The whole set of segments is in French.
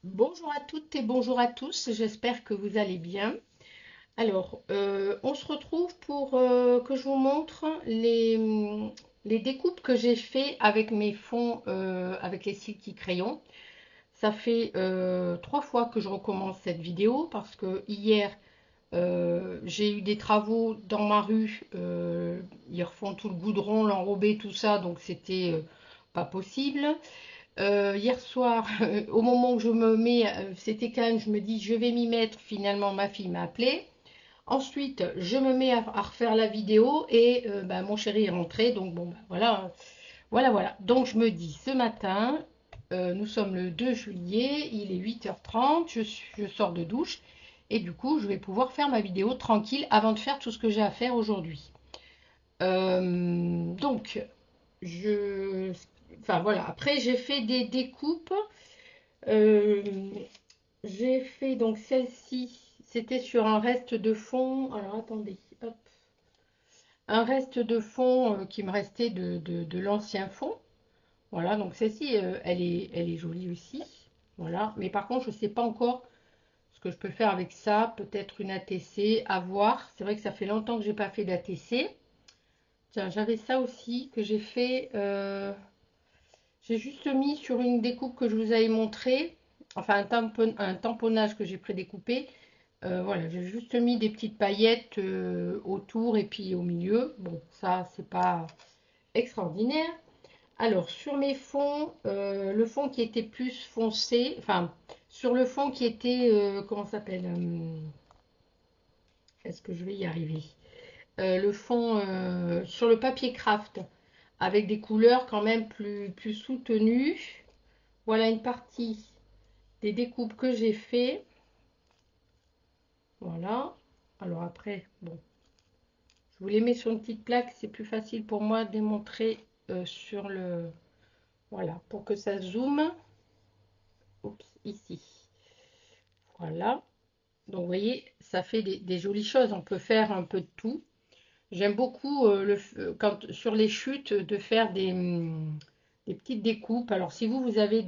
Bonjour à toutes et bonjour à tous, j'espère que vous allez bien. Alors, on se retrouve pour que je vous montre les découpes que j'ai fait avec mes fonds, avec les Silky crayons. Ça fait 3 fois que je recommence cette vidéo parce que hier, j'ai eu des travaux dans ma rue. Ils refont tout le goudron, l'enrobé, tout ça, donc c'était pas possible. Hier soir, au moment où je me mets, c'était calme, je me dis je vais m'y mettre. Finalement, ma fille m'a appelé. Ensuite, je me mets à refaire la vidéo et bah, mon chéri est rentré. Donc, bon, bah, voilà, voilà, voilà. Donc, je me dis ce matin, nous sommes le 2 juillet, il est 8h30, je sors de douche et du coup, je vais pouvoir faire ma vidéo tranquille avant de faire tout ce que j'ai à faire aujourd'hui. Donc, je. Enfin, voilà. Après, j'ai fait des découpes. Euh, j'ai fait donc celle-ci, c'était sur un reste de fond. Alors attendez, hop. Un reste de fond qui me restait de l'ancien fond. Voilà, donc celle-ci, elle est jolie aussi. Voilà, mais par contre, je ne sais pas encore ce que je peux faire avec ça. Peut-être une ATC, à voir. C'est vrai que ça fait longtemps que j'ai pas fait d'ATC. Tiens, j'avais ça aussi que j'ai fait. J'ai juste mis sur une découpe que je vous avais montré, enfin un tamponnage que j'ai prédécoupé. Voilà, j'ai juste mis des petites paillettes autour et puis au milieu. Bon, ça, c'est pas extraordinaire. Alors, sur mes fonds, le fond qui était plus foncé, enfin, sur le fond qui était, comment ça s'appelle est-ce que je vais y arriver? Le fond sur le papier craft, avec des couleurs quand même plus soutenues. Voilà une partie des découpes que j'ai fait. Voilà. Alors après, bon, je vous les mets sur une petite plaque, c'est plus facile pour moi de les montrer sur le... Voilà, pour que ça zoome. Oups, ici. Voilà. Donc vous voyez, ça fait des jolies choses. On peut faire un peu de tout. J'aime beaucoup quand, sur les chutes de faire des petites découpes. Alors si vous avez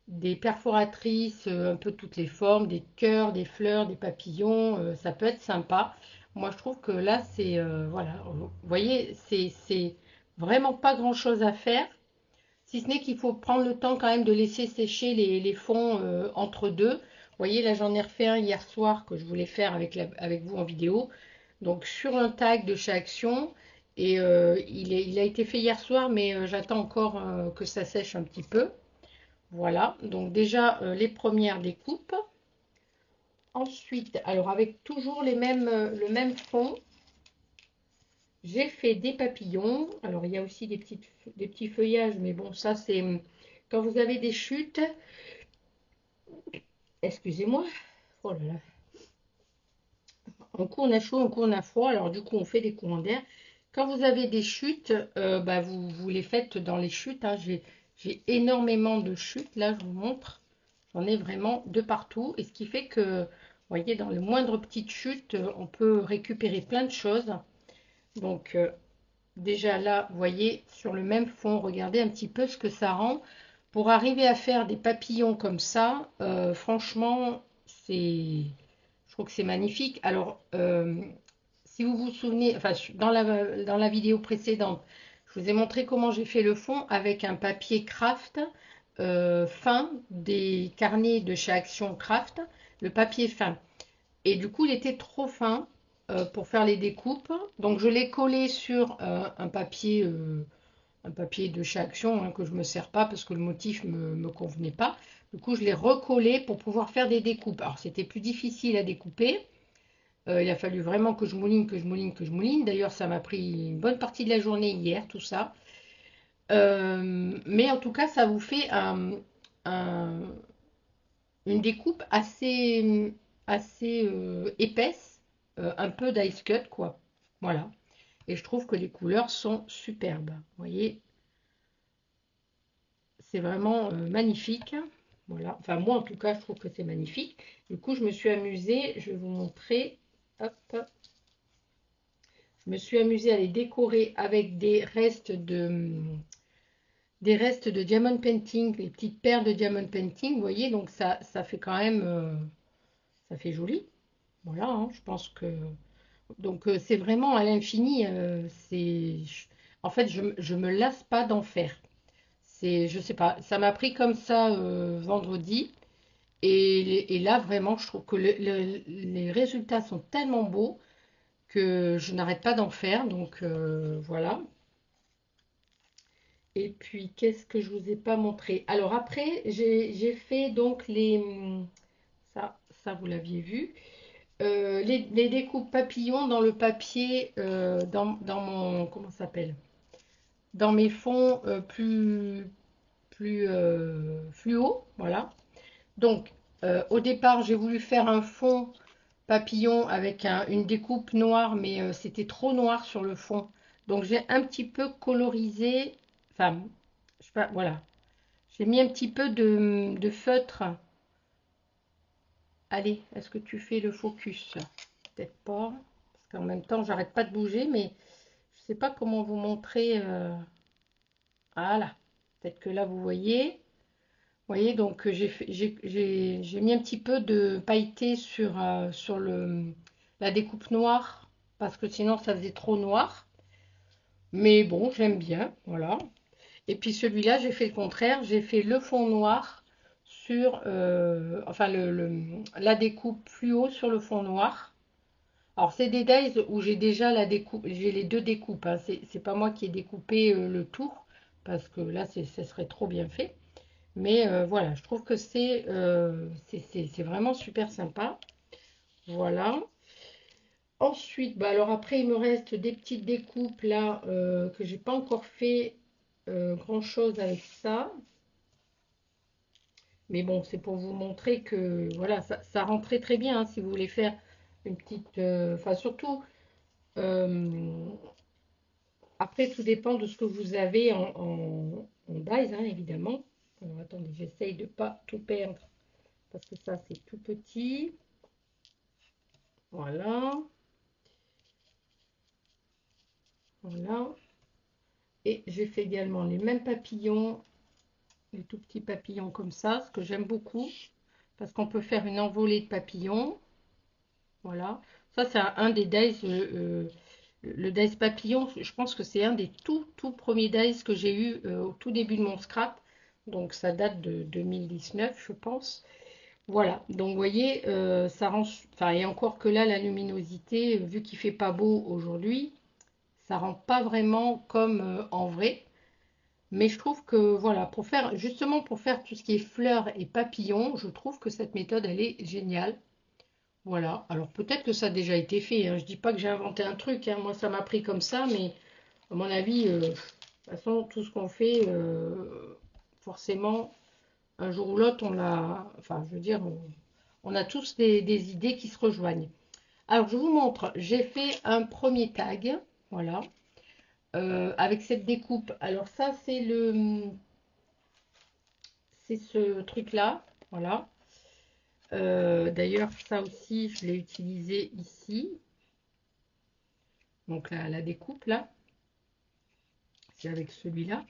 des perforatrices, un peu toutes les formes, des cœurs, des fleurs, des papillons, ça peut être sympa. Moi, je trouve que là, c'est, voilà, vous voyez, c'est vraiment pas grand-chose à faire, si ce n'est qu'il faut prendre le temps quand même de laisser sécher les fonds entre deux. Vous voyez, là, j'en ai refait un hier soir que je voulais faire avec vous en vidéo. Donc, sur un tag de chez Action. Et il a été fait hier soir, mais j'attends encore que ça sèche un petit peu. Voilà, donc déjà les premières découpes. Ensuite, alors avec toujours le même fond, j'ai fait des papillons. Alors il y a aussi des petits feuillages, mais bon, ça c'est quand vous avez des chutes. Excusez-moi. Oh là là. Un coup on a chaud, un coup on a froid. Alors du coup on fait des courants d'air. Quand vous avez des chutes, bah, vous les faites dans les chutes, hein. J'ai énormément de chutes. Là, je vous montre. J'en ai vraiment de partout. Et ce qui fait que, vous voyez, dans les moindres petites chutes, on peut récupérer plein de choses. Donc, déjà là, vous voyez, sur le même fond, regardez un petit peu ce que ça rend. Pour arriver à faire des papillons comme ça, franchement, je trouve que c'est magnifique. Alors, si vous vous souvenez, enfin, dans la vidéo précédente, je vous ai montré comment j'ai fait le fond avec un papier craft fin, des carnets de chez Action Craft, le papier fin. Et du coup, il était trop fin pour faire les découpes. Donc, je l'ai collé sur un papier de chez Action hein, que je ne me sers pas parce que le motif ne me convenait pas. Du coup, je l'ai recollé pour pouvoir faire des découpes. Alors, c'était plus difficile à découper. Il a fallu vraiment que je mouline, que je mouline, que je mouline. D'ailleurs, ça m'a pris une bonne partie de la journée hier, tout ça. Mais en tout cas, ça vous fait un, une découpe assez épaisse, un peu d'ice cut, quoi. Voilà. Et je trouve que les couleurs sont superbes. Vous voyez, c'est vraiment magnifique. Voilà. Enfin, moi, en tout cas, je trouve que c'est magnifique. Du coup, je me suis amusée. Je vais vous montrer. Hop. Je me suis amusée à les décorer avec des restes des restes de diamond painting, les petites perles de diamond painting, vous voyez, donc ça fait quand même, ça fait joli. Voilà, hein, je pense que... Donc c'est vraiment à l'infini, en fait, je me lasse pas d'en faire. Je sais pas, ça m'a pris comme ça vendredi. Et là, vraiment, je trouve que les résultats sont tellement beaux que je n'arrête pas d'en faire. Donc voilà. Et puis, qu'est-ce que je vous ai pas montré? Alors après, j'ai fait donc ça vous l'aviez vu. Les découpes papillons dans le papier, dans mon, comment ça s'appelle? Dans mes fonds plus fluo, voilà. Donc, au départ, j'ai voulu faire un fond papillon avec une découpe noire, mais c'était trop noir sur le fond. Donc, j'ai un petit peu colorisé, enfin, je sais pas, voilà. J'ai mis un petit peu de feutre. Allez, est-ce que tu fais le focus? Peut-être pas, parce qu'en même temps, j'arrête pas de bouger, mais je sais pas comment vous montrer. Voilà, peut-être que là, vous voyez. Vous voyez, donc j'ai mis un petit peu de pailleté sur la découpe noire, parce que sinon, ça faisait trop noir. Mais bon, j'aime bien, voilà. Et puis celui-là, j'ai fait le contraire, j'ai fait le fond noir sur, enfin la découpe fluo sur le fond noir. Alors c'est des dies où j'ai déjà la découpe, j'ai les deux découpes, hein. C'est pas moi qui ai découpé le tour, parce que là ça serait trop bien fait. Mais voilà, je trouve que c'est vraiment super sympa. Voilà. Ensuite, bah alors après, il me reste des petites découpes là que j'ai pas encore fait grand-chose avec ça. Mais bon, c'est pour vous montrer que voilà, ça rend très très bien hein, si vous voulez faire une petite. Enfin, surtout, euh, après, tout dépend de ce que vous avez en dies, hein, évidemment. Alors, attendez, j'essaye de ne pas tout perdre parce que ça, c'est tout petit. Voilà, voilà. Et j'ai fait également les mêmes papillons, les tout petits papillons comme ça, ce que j'aime beaucoup parce qu'on peut faire une envolée de papillons. Voilà, ça c'est un des dies, le dice papillon, je pense que c'est un des tout premiers dice que j'ai eu au tout début de mon scrap. Donc ça date de 2019, je pense. Voilà, donc vous voyez, ça rend, enfin, et encore que là, la luminosité, vu qu'il fait pas beau aujourd'hui, ça rend pas vraiment comme en vrai. Mais je trouve que voilà, justement pour faire tout ce qui est fleurs et papillons, je trouve que cette méthode, elle est géniale. Voilà, alors peut-être que ça a déjà été fait, hein. Je dis pas que j'ai inventé un truc, hein. Moi ça m'a pris comme ça, mais à mon avis, de toute façon, tout ce qu'on fait, forcément, un jour ou l'autre, enfin je veux dire, on a tous des idées qui se rejoignent. Alors je vous montre, j'ai fait un premier tag, voilà, avec cette découpe. Alors ça c'est ce truc-là, voilà. D'ailleurs, ça aussi, je l'ai utilisé ici. Donc la découpe là, c'est avec celui-là.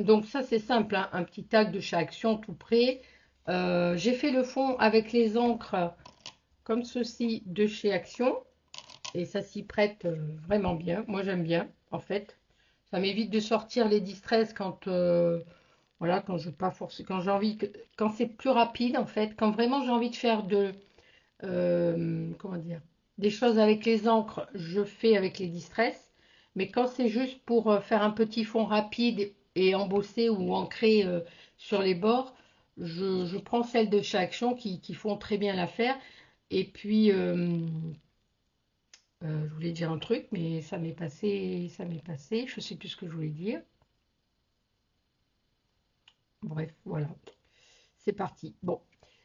Donc ça c'est simple, hein, un petit tag de chez Action tout prêt. J'ai fait le fond avec les encres comme ceci de chez Action. Et ça s'y prête vraiment bien. Moi j'aime bien en fait. Ça m'évite de sortir les distress quand voilà, quand je pas forcer, quand j'ai envie quand c'est plus rapide en fait, quand vraiment j'ai envie de faire comment dire, des choses avec les encres, je fais avec les distress. Mais quand c'est juste pour faire un petit fond rapide et embosser ou ancrer sur les bords, je prends celles de chez Action qui font très bien l'affaire. Et puis, je voulais dire un truc, mais ça m'est passé, je sais plus ce que je voulais dire. Bref, voilà, c'est parti. Bon,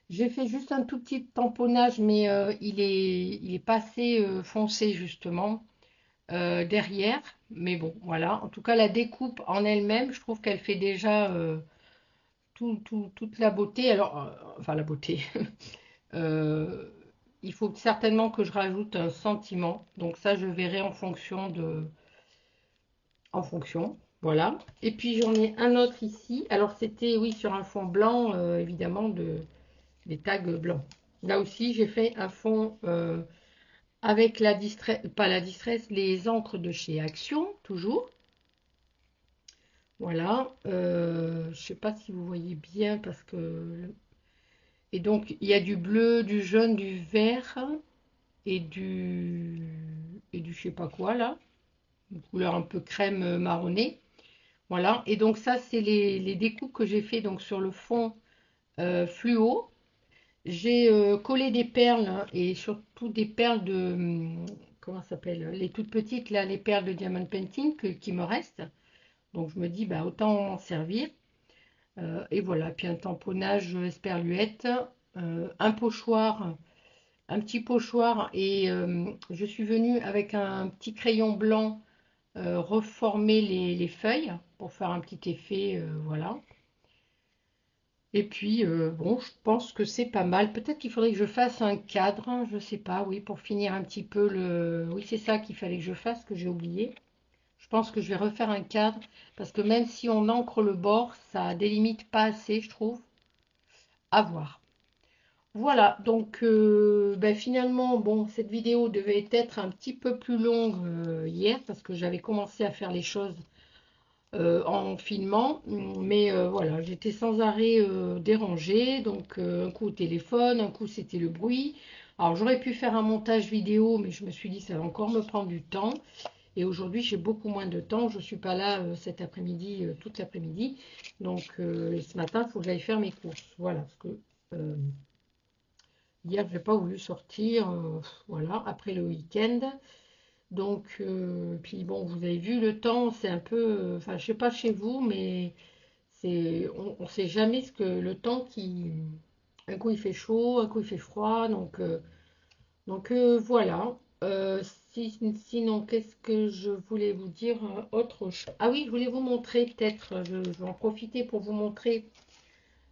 j'ai fait juste un tout petit tamponnage, mais il est pas assez foncé justement derrière. Mais bon, voilà. En tout cas, la découpe en elle-même, je trouve qu'elle fait déjà toute la beauté. Alors, enfin la beauté. Euh, il faut certainement que je rajoute un sentiment. Donc ça, je verrai en fonction. Voilà. Et puis j'en ai un autre ici. Alors c'était, oui, sur un fond blanc, évidemment, des tags blancs. Là aussi, j'ai fait un fond avec la distress, pas la distress, les encres de chez Action, toujours. Voilà. Je sais pas si vous voyez bien parce que... Et donc, il y a du bleu, du jaune, du vert et du je sais pas quoi là. Une couleur un peu crème marronnée. Voilà. Et donc ça, c'est les découpes que j'ai fait donc sur le fond fluo. J'ai collé des perles hein, et surtout des perles de comment ça s'appelle? Les toutes petites là, les perles de diamond painting qui me restent. Donc je me dis bah autant en servir. Et voilà. Puis un tamponnage esperluette, un pochoir, un petit pochoir et je suis venue avec un petit crayon blanc reformer les feuilles pour faire un petit effet, voilà. Et puis, bon, je pense que c'est pas mal. Peut-être qu'il faudrait que je fasse un cadre, hein, je sais pas, oui, pour finir un petit peu le... Oui, c'est ça qu'il fallait que je fasse, que j'ai oublié. Je pense que je vais refaire un cadre, parce que même si on encre le bord, ça délimite pas assez, je trouve. À voir. Voilà, donc ben, finalement, bon, cette vidéo devait être un petit peu plus longue hier, parce que j'avais commencé à faire les choses en filmant, mais voilà, j'étais sans arrêt dérangée, donc un coup au téléphone, un coup c'était le bruit. Alors j'aurais pu faire un montage vidéo, mais je me suis dit ça va encore me prendre du temps. Et aujourd'hui j'ai beaucoup moins de temps, je ne suis pas là cet après-midi, toute l'après-midi. Donc ce matin, il faut que j'aille faire mes courses. Voilà, parce que hier j'ai pas voulu sortir, voilà, après le week-end. Donc, puis bon, vous avez vu le temps, c'est un peu, enfin, je sais pas chez vous, mais on ne sait jamais ce que le temps qui, un coup il fait chaud, un coup il fait froid, donc voilà. Sinon, qu'est-ce que je voulais vous dire autre chose? Ah oui, je voulais vous montrer peut-être, je vais en profiter pour vous montrer.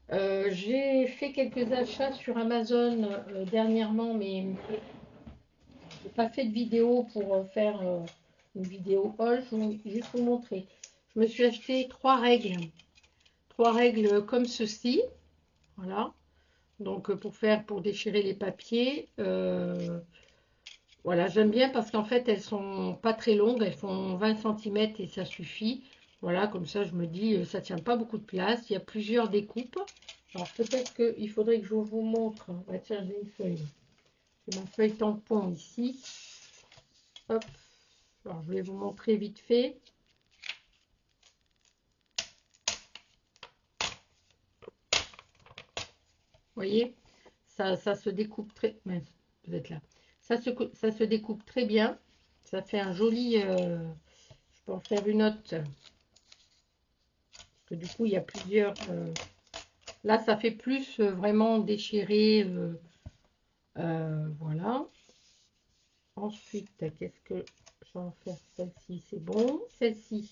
J'ai fait quelques achats sur Amazon dernièrement, mais j'ai pas fait de vidéo pour faire une vidéo haul, je vais juste vous montrer. Je me suis acheté trois règles comme ceci, voilà. Donc pour déchirer les papiers, voilà, j'aime bien parce qu'en fait elles sont pas très longues, elles font 20 cm et ça suffit. Voilà, comme ça je me dis ça tient pas beaucoup de place. Il y a plusieurs découpes. Alors peut-être qu'il faudrait que je vous montre. Bah, tiens, j'ai une feuille. J'ai ma feuille tampon ici. Hop. Alors je vais vous montrer vite fait. Vous voyez, ça se découpe très... Mince, vous êtes là. Ça se découpe très bien. Ça fait un joli... je peux en faire une autre. Parce que du coup, il y a plusieurs... là, ça fait plus vraiment déchiré. Voilà. Ensuite, qu'est-ce que... Je vais en faire celle-ci, c'est bon. Celle-ci.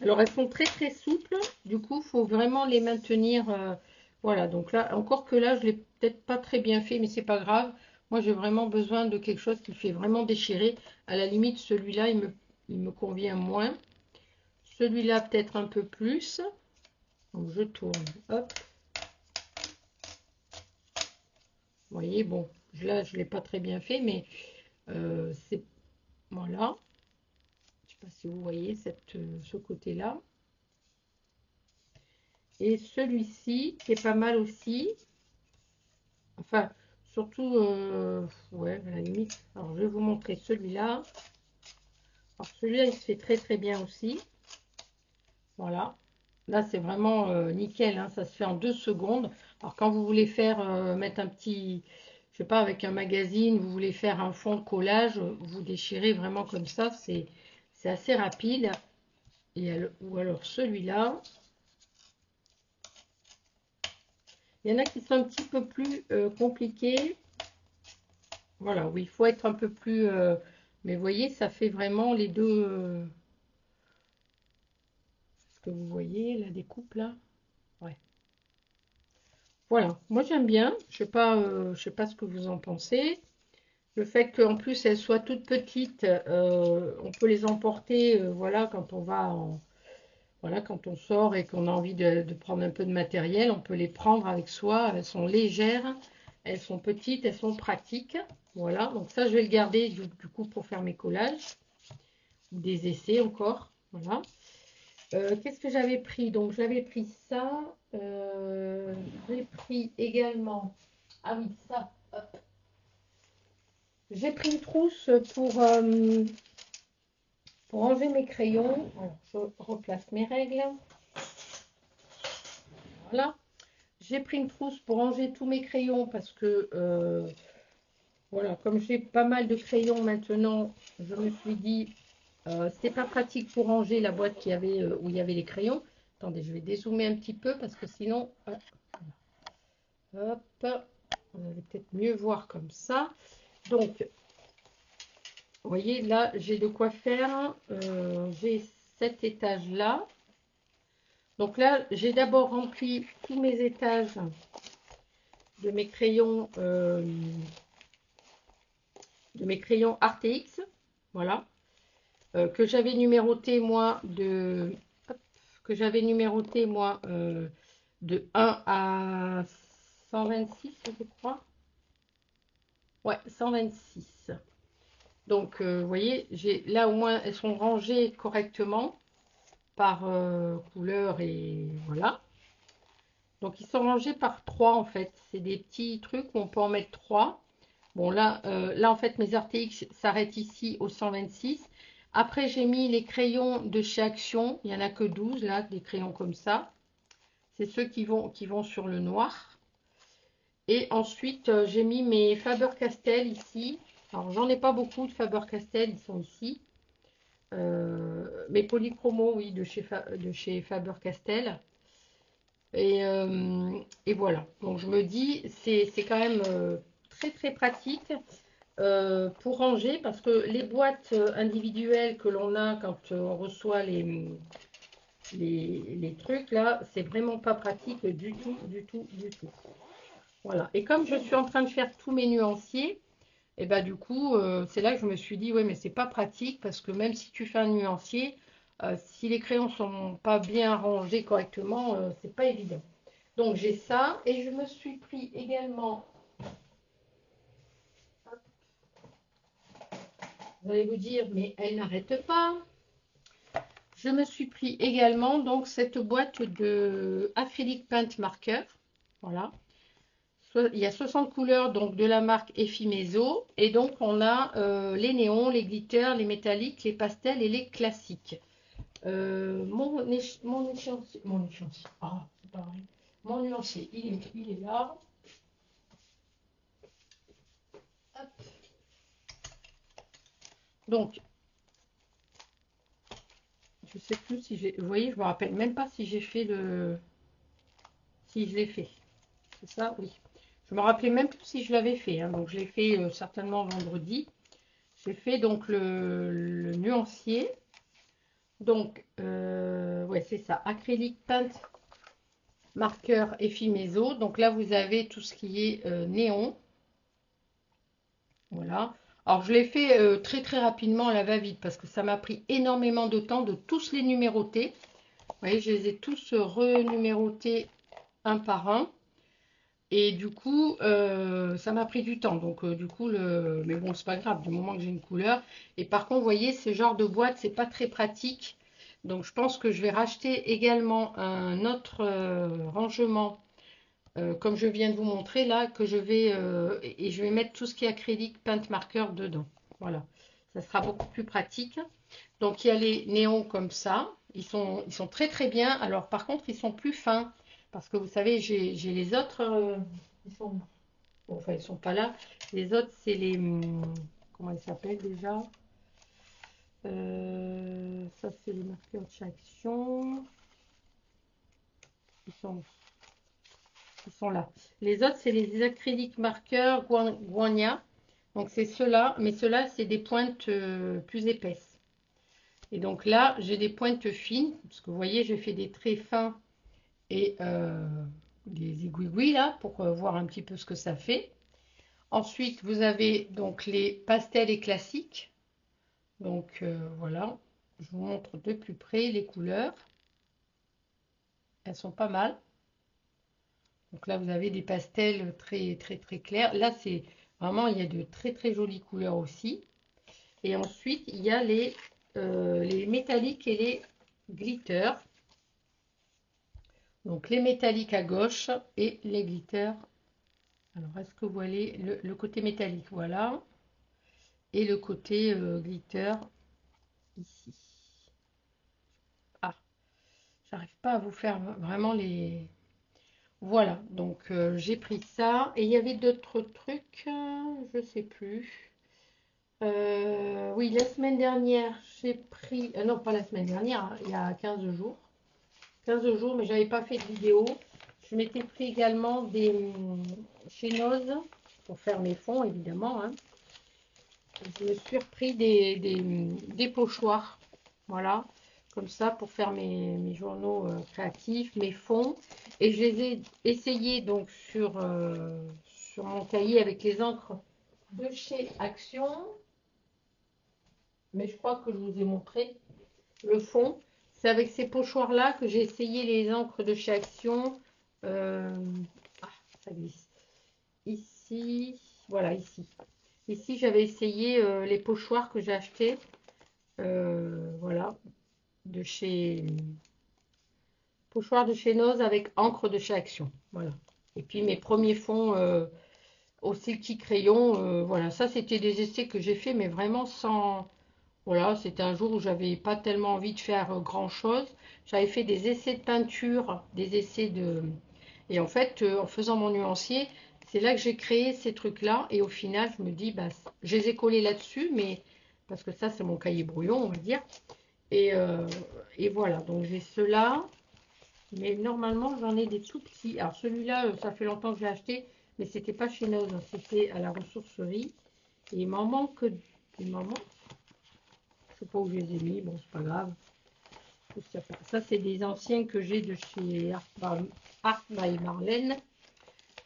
Alors, elles sont très très souples. Du coup, il faut vraiment les maintenir... voilà, donc là, encore que là, je ne l'ai peut-être pas très bien fait, mais c'est pas grave. Moi, j'ai vraiment besoin de quelque chose qui fait vraiment déchirer. À la limite, celui-là, il me convient moins. Celui-là, peut-être un peu plus. Donc, je tourne. Hop. Vous voyez, bon, là, je ne l'ai pas très bien fait, mais c'est... Voilà. Je ne sais pas si vous voyez ce côté-là. Et celui-ci, qui est pas mal aussi. Enfin, surtout, ouais, à la limite. Alors, je vais vous montrer celui-là. Alors, celui-là, il se fait très très bien aussi. Voilà. Là, c'est vraiment nickel, hein, ça se fait en 2 secondes. Alors, quand vous voulez faire, mettre un petit, je sais pas, avec un magazine, vous voulez faire un fond de collage, vous déchirez vraiment comme ça. C'est assez rapide. Ou alors celui-là. Il y en a qui sont un petit peu plus compliqués. Voilà, oui, il faut être un peu plus... mais vous voyez, ça fait vraiment les deux... ce que vous voyez, la découpe là. Ouais. Voilà, moi j'aime bien. Je sais pas ce que vous en pensez. Le fait qu'en plus elles soient toutes petites, on peut les emporter, voilà, quand on va voilà, quand on sort et qu'on a envie de prendre un peu de matériel, on peut les prendre avec soi. Elles sont légères, elles sont petites, elles sont pratiques. Voilà, donc ça je vais le garder du coup pour faire mes collages, des essais encore. Voilà. Qu'est-ce que j'avais pris? Donc j'avais pris ça. J'ai pris également. Ah oui, ça. Hop. J'ai pris une trousse pour enlever mes crayons. Alors, je replace mes règles. Voilà. J'ai pris une trousse pour ranger tous mes crayons parce que, voilà, comme j'ai pas mal de crayons maintenant, je me suis dit, c'était pas pratique pour ranger la boîte qui avait, où il y avait les crayons. Attendez, je vais dézoomer un petit peu parce que sinon, hop, vous allez peut-être mieux voir comme ça. Donc, vous voyez, là, j'ai de quoi faire. J'ai cet étage-là. Donc là, j'ai d'abord rempli tous mes étages de mes crayons, RTX, voilà, que j'avais numéroté moi de 1 à 126, je crois. Ouais, 126. Donc, vous voyez, là au moins elles sont rangées correctement par couleur et voilà. Donc, ils sont rangés par 3 en fait. C'est des petits trucs où on peut en mettre 3. Bon, là, en fait, mes RTX s'arrêtent ici au 126. Après, j'ai mis les crayons de chez Action. Il n'y en a que 12, là, des crayons comme ça. C'est ceux qui vont sur le noir. Et ensuite, j'ai mis mes Faber-Castell ici. Alors, j'en ai pas beaucoup de Faber-Castell, ils sont ici. Mes polychromos, oui, de chez Faber-Castell. Et voilà. Donc, je me dis, c'est quand même très, très pratique. Pour ranger, parce que les boîtes individuelles que l'on a quand on reçoit les trucs là, c'est vraiment pas pratique du tout, du tout, du tout. Voilà. Et comme je suis en train de faire tous mes nuanciers, et bah du coup, c'est là que je me suis dit, ouais, mais c'est pas pratique parce que même si tu fais un nuancier, si les crayons sont pas bien rangés correctement, c'est pas évident. Donc j'ai ça et je me suis pris également. Vous allez vous dire, mais elle n'arrête pas. Je me suis pris également donc cette boîte de acrylic paint marker. Voilà. Il y a 60 couleurs donc de la marque Effimeso. Et donc on a les néons, les glitters, les métalliques, les pastels et les classiques. Mon échéancier. Ah, c'est pas vrai. Mon nuancier, il est là. Hop. Donc, je sais plus si j'ai. Vous voyez, je me rappelle même pas si j'ai fait le. Si je l'ai fait. C'est ça, oui. Je me rappelais même plus si je l'avais fait. Hein. Donc, je l'ai fait certainement vendredi. J'ai fait donc le nuancier. Donc, ouais, c'est ça. Acrylic paint marqueur Effimeso. Donc là, vous avez tout ce qui est néon. Voilà. Alors, je l'ai fait très très rapidement à la va-vite parce que ça m'a pris énormément de temps de tous les numéroter. Vous voyez, je les ai tous renumérotés un par un. Et du coup, ça m'a pris du temps. Donc, du coup, mais bon, c'est pas grave, du moment que j'ai une couleur. Et par contre, vous voyez, ce genre de boîte, c'est pas très pratique. Donc, je pense que je vais racheter également un autre rangement, comme je viens de vous montrer là, que je vais, et je vais mettre tout ce qui est acrylique, paint marker dedans. Voilà, ça sera beaucoup plus pratique. Donc, il y a les néons comme ça. Ils sont très très bien. Alors, par contre, ils sont plus fins. Parce que vous savez, j'ai les autres. Ils sont, bon, enfin, ils sont pas là. Les autres, c'est les. Comment ils s'appellent déjà? Ça, c'est les marqueurs de chez Action. Ils sont là. Les autres, c'est les acryliques marqueurs Guania. Donc, c'est ceux-là. Mais ceux-là, c'est des pointes plus épaisses. Et donc là, j'ai des pointes fines. Parce que vous voyez, j'ai fait des traits fins et des aiguilles là pour voir un petit peu ce que ça fait. Ensuite, vous avez donc les pastels et classiques. Donc voilà, je vous montre de plus près les couleurs. Elles sont pas mal. Donc là, vous avez des pastels très très très clairs. Là, c'est vraiment, il y a de très très jolies couleurs aussi. Et ensuite, il y a les métalliques et les glitters. Donc les métalliques à gauche et les glitters. Alors, est-ce que vous voyez le côté métallique? Voilà. Et le côté glitter ici. Ah, j'arrive pas à vous faire vraiment les... Voilà, donc j'ai pris ça. Et il y avait d'autres trucs, je sais plus. Oui, la semaine dernière, j'ai pris... non, pas la semaine dernière, hein, il y a 15 jours. 15 jours, mais j'avais pas fait de vidéo. Je m'étais pris également des chénoses pour faire mes fonds, évidemment. Hein. Je me suis repris des pochoirs. Voilà, comme ça pour faire mes journaux créatifs, mes fonds. Et je les ai essayés donc sur mon cahier avec les encres de chez Action. Mais je crois que je vous ai montré le fond. C'est avec ces pochoirs-là que j'ai essayé les encres de chez Action. Ah, ça glisse. Ici, voilà, ici. Ici, j'avais essayé les pochoirs que j'ai achetés. Voilà, de chez pochoir de chez Noz avec encre de chez Action. Voilà. Et puis mes premiers fonds au Silky Crayon. Voilà, ça c'était des essais que j'ai fait, mais vraiment sans. Voilà, c'était un jour où j'avais pas tellement envie de faire grand chose. J'avais fait des essais de peinture, des essais de. Et en fait, en faisant mon nuancier, c'est là que j'ai créé ces trucs-là. Et au final, je me dis, bah, je les ai collés là-dessus, mais parce que ça, c'est mon cahier brouillon, on va dire. Et, euh, et voilà, donc j'ai ceux-là. Mais normalement, j'en ai des tout petits. Alors celui-là, ça fait longtemps que je l'ai acheté, mais c'était pas chez Noz, hein, c'était à la ressourcerie. Et il m'en manque. Il m'en manque. Je sais pas où je les ai mis, bon, c'est pas grave. Ça, c'est des anciens que j'ai de chez Art by Marlène,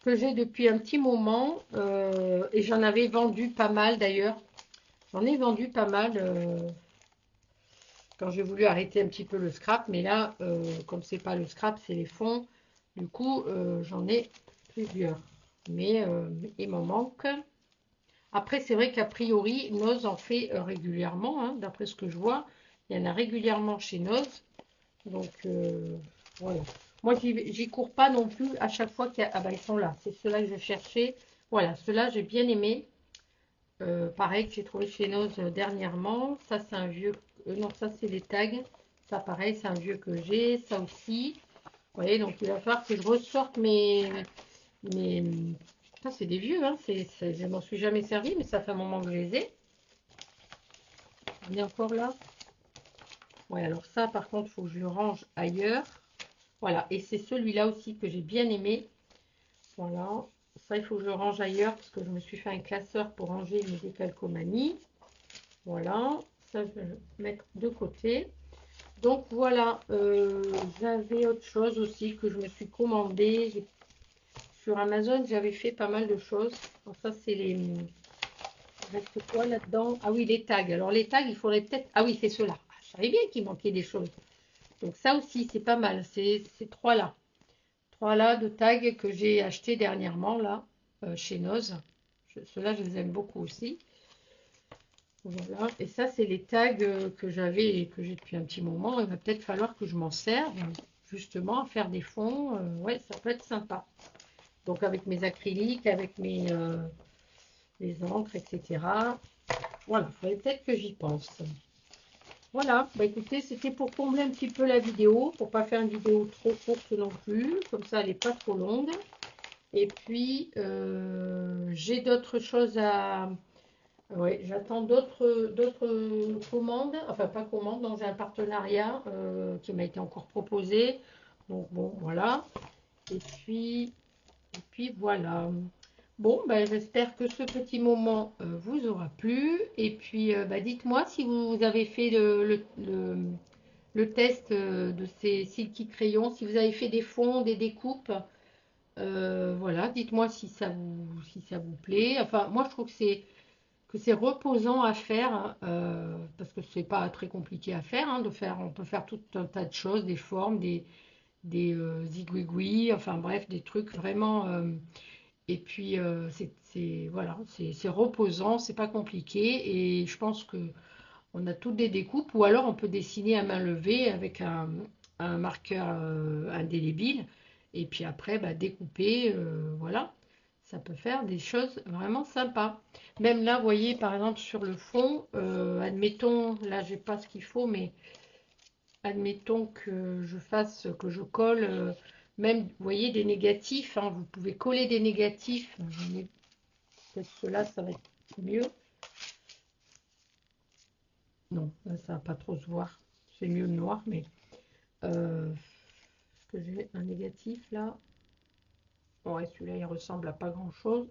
que j'ai depuis un petit moment. Et j'en avais vendu pas mal d'ailleurs. J'en ai vendu pas mal quand j'ai voulu arrêter un petit peu le scrap. Mais là, comme c'est pas le scrap, c'est les fonds. Du coup, j'en ai plusieurs. Mais il m'en manque. Après, c'est vrai qu'a priori, Noz en fait régulièrement. Hein, d'après ce que je vois, il y en a régulièrement chez Noz. Donc, voilà. Moi, j'y cours pas non plus à chaque fois qu'il y a... Ah, bah, ils sont là. C'est ceux-là que je cherchais. Voilà, ceux-là, j'ai bien aimé. Pareil que j'ai trouvé chez Noz dernièrement. Ça, c'est un vieux... non, ça, c'est les tags. Ça, pareil, c'est un vieux que j'ai. Ça aussi. Vous voyez, donc il va falloir que je ressorte mes... Ça, c'est des vieux, hein. Je m'en suis jamais servi, mais ça fait un moment que je les ai. On est encore là. Ouais, alors ça, par contre, il faut que je le range ailleurs. Voilà, et c'est celui-là aussi que j'ai bien aimé. Voilà, ça, il faut que je le range ailleurs parce que je me suis fait un classeur pour ranger mes décalcomanies. Voilà, ça, je vais le mettre de côté. Donc, voilà, j'avais autre chose aussi que je me suis commandé. Sur Amazon, j'avais fait pas mal de choses. Alors ça, c'est les... Il reste quoi là-dedans? Ah oui, les tags. Alors, les tags, il faudrait peut-être... Ah oui, c'est ceux-là. Ah, je savais bien qu'il manquait des choses. Donc, ça aussi, c'est pas mal. C'est ces trois-là. Trois-là de tags que j'ai acheté dernièrement, là, chez Noz. Ceux-là, je les aime beaucoup aussi. Voilà. Et ça, c'est les tags que j'avais et que j'ai depuis un petit moment. Il va peut-être falloir que je m'en serve, justement, à faire des fonds. Ouais, ça peut être sympa. Donc, avec mes acryliques, avec les encres, etc. Voilà, il faudrait peut-être que j'y pense. Voilà, bah écoutez, c'était pour combler un petit peu la vidéo, pour pas faire une vidéo trop courte non plus, comme ça elle n'est pas trop longue. Et puis, j'ai d'autres choses à... Ouais, j'attends d'autres commandes, enfin pas commandes, donc j'ai un partenariat qui m'a été encore proposé. Donc bon, voilà. Et puis voilà. Bon, ben, j'espère que ce petit moment vous aura plu. Et puis, dites-moi si vous avez fait le test de ces Silky crayons, si vous avez fait des fonds, des découpes. Voilà, dites-moi si ça vous plaît. Enfin, moi, je trouve que c'est reposant à faire, hein, parce que c'est pas très compliqué à faire, hein, de faire. On peut faire tout un tas de choses, des formes, des zigouigouis, enfin bref, des trucs vraiment. Et puis, voilà, c'est reposant, c'est pas compliqué. Et je pense que on a toutes des découpes, ou alors on peut dessiner à main levée avec un marqueur indélébile, et puis après bah, découper, voilà, ça peut faire des choses vraiment sympas. Même là, vous voyez, par exemple sur le fond, admettons, là j'ai pas ce qu'il faut, mais admettons que je fasse, que je colle, même, vous voyez, des négatifs, hein, vous pouvez coller des négatifs, peut-être cela, ça va être mieux. Non, là, ça va pas trop se voir, c'est mieux le noir, mais que j'ai un négatif là. Ouais, celui-là il ressemble à pas grand chose.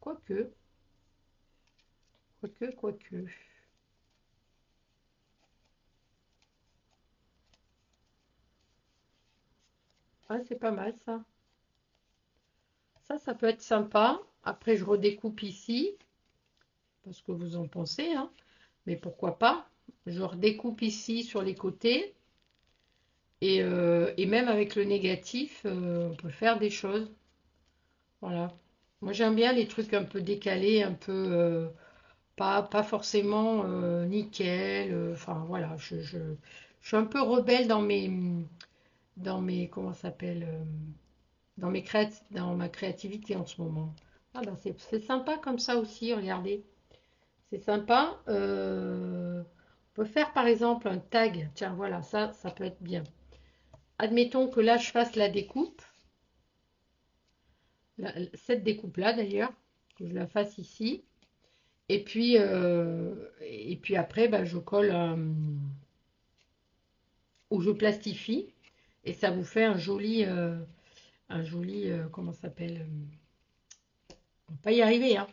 Quoique, quoique. Ah, c'est pas mal ça. Ça peut être sympa. Après, je redécoupe ici, parce que vous en pensez, hein. Mais pourquoi pas? Je redécoupe ici sur les côtés. Et même avec le négatif, on peut faire des choses. Voilà. Moi, j'aime bien les trucs un peu décalés, un peu pas forcément nickel. Enfin, voilà. Je suis un peu rebelle comment ça s'appelle, dans ma créativité en ce moment. Ah ben, c'est sympa comme ça aussi, regardez. C'est sympa. On peut faire par exemple un tag. Tiens, voilà, ça peut être bien. Admettons que là, je fasse la découpe. Cette découpe-là d'ailleurs, que je la fasse ici. Et puis après, bah, je colle ou je plastifie. Et ça vous fait comment ça s'appelle, on va pas y arriver, hein,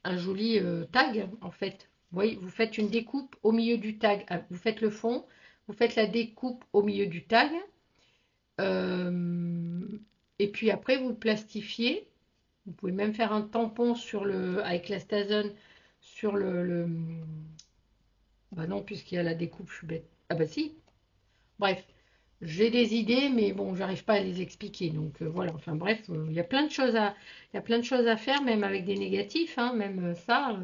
un joli tag en fait. Vous voyez, vous faites une découpe au milieu du tag. Ah, vous faites le fond, vous faites la découpe au milieu du tag. euh, et puis après, vous plastifiez. Vous pouvez même faire un tampon avec la Stazone sur bah non, puisqu'il y a la découpe, je suis bête. Ah bah si. Bref, j'ai des idées, mais bon, j'arrive pas à les expliquer. Donc voilà, enfin bref, il y a plein de choses il y a plein de choses à faire, même avec des négatifs, hein, même ça.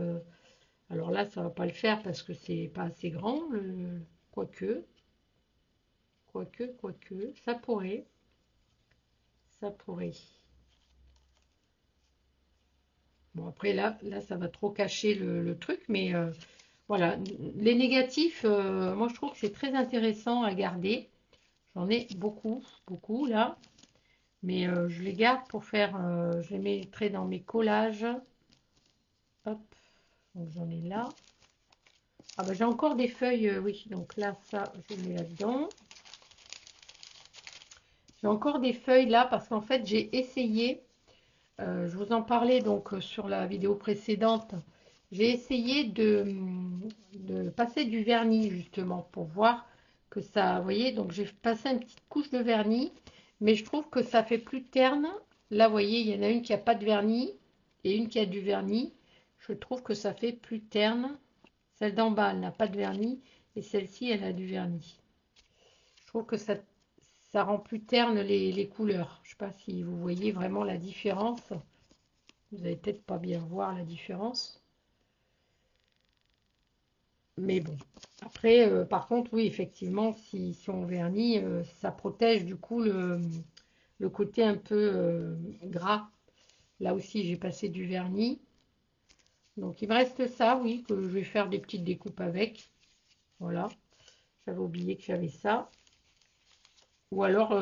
Alors là, ça va pas le faire parce que c'est pas assez grand. Quoique, quoique, ça pourrait. Bon, après là, ça va trop cacher le truc, mais voilà. Les négatifs, moi je trouve que c'est très intéressant à garder. J'en ai beaucoup, beaucoup là. Mais je les garde pour faire, je les mettrai dans mes collages. Hop, donc j'en ai là. Ah bah j'ai encore des feuilles, oui, donc là, ça, je mets là-dedans. J'ai encore des feuilles là parce qu'en fait, j'ai essayé, je vous en parlais donc sur la vidéo précédente, j'ai essayé de passer du vernis justement pour voir que ça, vous voyez, donc j'ai passé une petite couche de vernis, mais je trouve que ça fait plus terne. Là, vous voyez, il y en a une qui n'a pas de vernis et une qui a du vernis. Je trouve que ça fait plus terne. Celle d'en bas, elle n'a pas de vernis et celle-ci, elle a du vernis. Je trouve que ça rend plus terne les couleurs. Je ne sais pas si vous voyez vraiment la différence. Vous allez peut-être pas bien voir la différence. Mais bon. Après, par contre, oui, effectivement, si on vernit, ça protège du coup le côté un peu gras. Là aussi, j'ai passé du vernis. Donc, il me reste ça, oui, que je vais faire des petites découpes avec. Voilà. J'avais oublié que j'avais ça. Ou alors,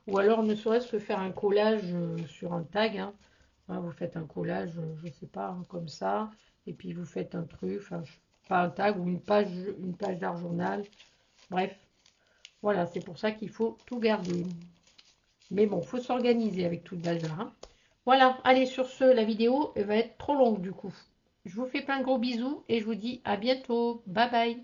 ne serait-ce que faire un collage sur un tag, hein. Hein, vous faites un collage, je ne sais pas, hein, comme ça. Et puis, vous faites un truc, enfin, pas un tag ou une page d'art journal. Bref, voilà, c'est pour ça qu'il faut tout garder. Mais bon, il faut s'organiser avec tout le bazar, hein. Voilà, allez, sur ce, la vidéo elle va être trop longue du coup. Je vous fais plein de gros bisous et je vous dis à bientôt. Bye bye.